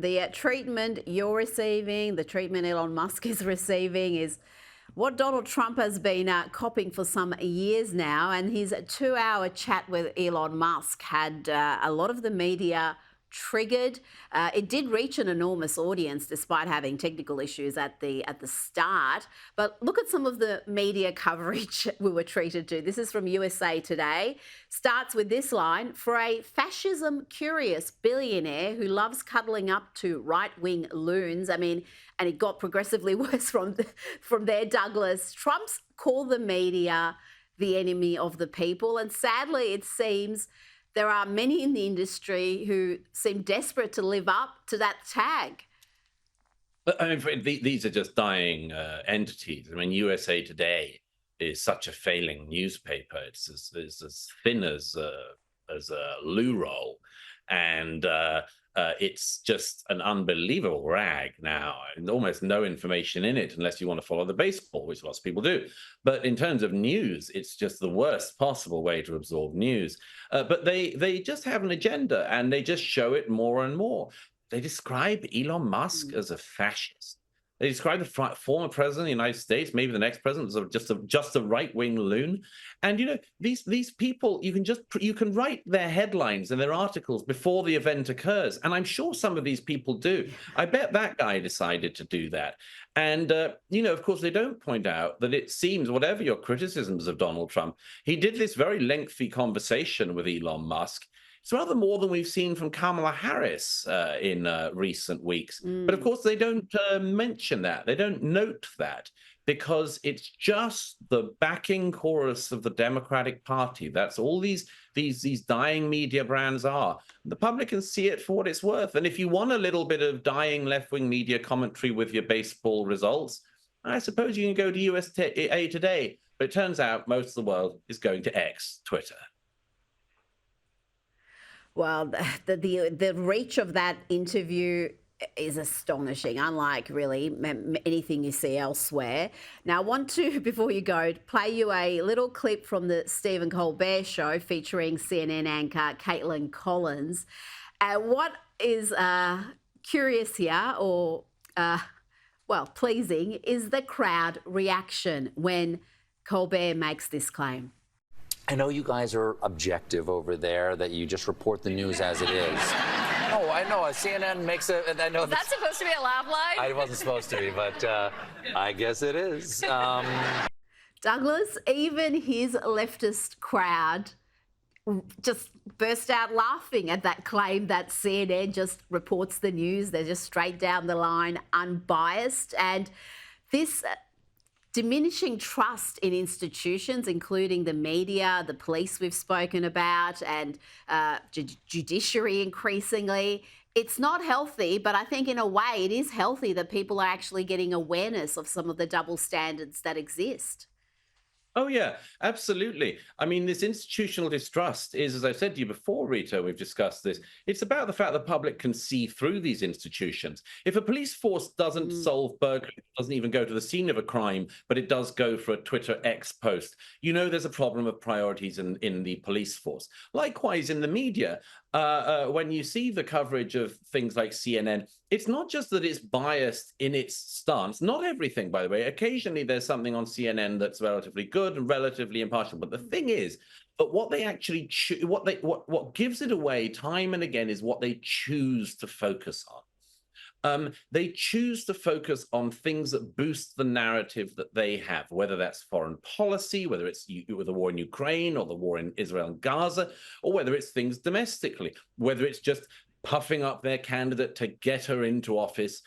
The treatment you're receiving, the treatment Elon Musk is receiving, is what Donald Trump has been copying for some years now. And his 2-hour chat with Elon Musk had a lot of the media triggered. It did reach an enormous audience despite having technical issues at the start. But look at some of the media coverage we were treated to. This is from USA Today. Starts with this line: for a fascism-curious billionaire who loves cuddling up to right-wing loons. I mean, and it got progressively worse from there, Douglas. Trump's called the media the enemy of the people. And sadly, it seems there are many in the industry who seem desperate to live up to that tag. I mean, these are just dying entities. I mean, USA Today is such a failing newspaper. It's as thin as a loo roll, and it's just an unbelievable rag now, and almost no information in it unless you want to follow the baseball, which lots of people do. But in terms of news, it's just the worst possible way to absorb news. But they just have an agenda, and they just show it more and more. They describe Elon Musk as a fascist. They describe the former president of the United States, maybe the next president, as just a right-wing loon. And you know, these people, you can write their headlines and their articles before the event occurs, and I'm sure some of these people do. I bet that guy decided to do that. And you know, of course, they don't point out that it seems, whatever your criticisms of Donald Trump, he did this very lengthy conversation with Elon Musk. It's rather more than we've seen from Kamala Harris in recent weeks. But of course, they don't mention that. They don't note that because it's just the backing chorus of the Democratic Party. That's all these dying media brands are. The public can see it for what it's worth. And if you want a little bit of dying left-wing media commentary with your baseball results, I suppose you can go to USA Today. But it turns out most of the world is going to X, Twitter. Well, the reach of that interview is astonishing, unlike really anything you see elsewhere. Now, I want to, before you go, play you a little clip from the Stephen Colbert show featuring CNN anchor Caitlin Collins. What is curious here, or well, pleasing, is the crowd reaction when Colbert makes this claim. I know you guys are objective over there, that you just report the news as it is. Oh, I know. CNN makes a... I know was that supposed to be a laugh line? I wasn't supposed to be, but I guess it is. Douglas, even his leftist crowd just burst out laughing at that claim that CNN just reports the news. They're just straight down the line, unbiased. And this diminishing trust in institutions, including the media, the police we've spoken about, and judiciary increasingly. It's not healthy, but I think in a way it is healthy that people are actually getting awareness of some of the double standards that exist. Oh, yeah, absolutely. I mean, this institutional distrust is, as I said to you before, Rita, we've discussed this. It's about the fact the public can see through these institutions. If a police force doesn't solve burglary, doesn't even go to the scene of a crime, but it does go for a Twitter X post, you know there's a problem of priorities in the police force. Likewise, in the media, when you see the coverage of things like CNN, it's not just that it's biased in its stance. Not everything, by the way. Occasionally, there's something on CNN that's relatively good and relatively impartial. But the thing is, but what they actually what gives it away time and again is what they choose to focus on. They choose to focus on things that boost the narrative that they have, whether that's foreign policy, whether it's with the war in Ukraine or the war in Israel and Gaza, or whether it's things domestically, whether it's just puffing up their candidate to get her into office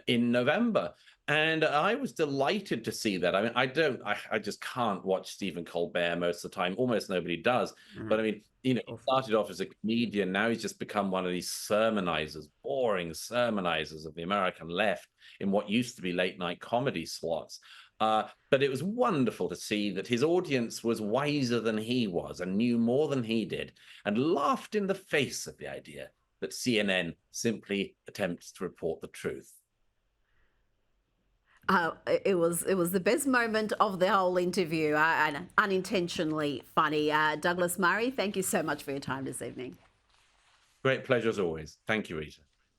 in November. And I was delighted to see that. I mean, I just can't watch Stephen Colbert most of the time. Almost nobody does. But I mean, you know, he started off as a comedian. Now he's just become one of these sermonizers, boring sermonizers of the American left in what used to be late night comedy slots. But it was wonderful to see that his audience was wiser than he was and knew more than he did and laughed in the face of the idea that CNN simply attempts to report the truth. It was the best moment of the whole interview, and unintentionally funny. Douglas Murray, thank you so much for your time this evening. Great pleasure as always. Thank you, Rita.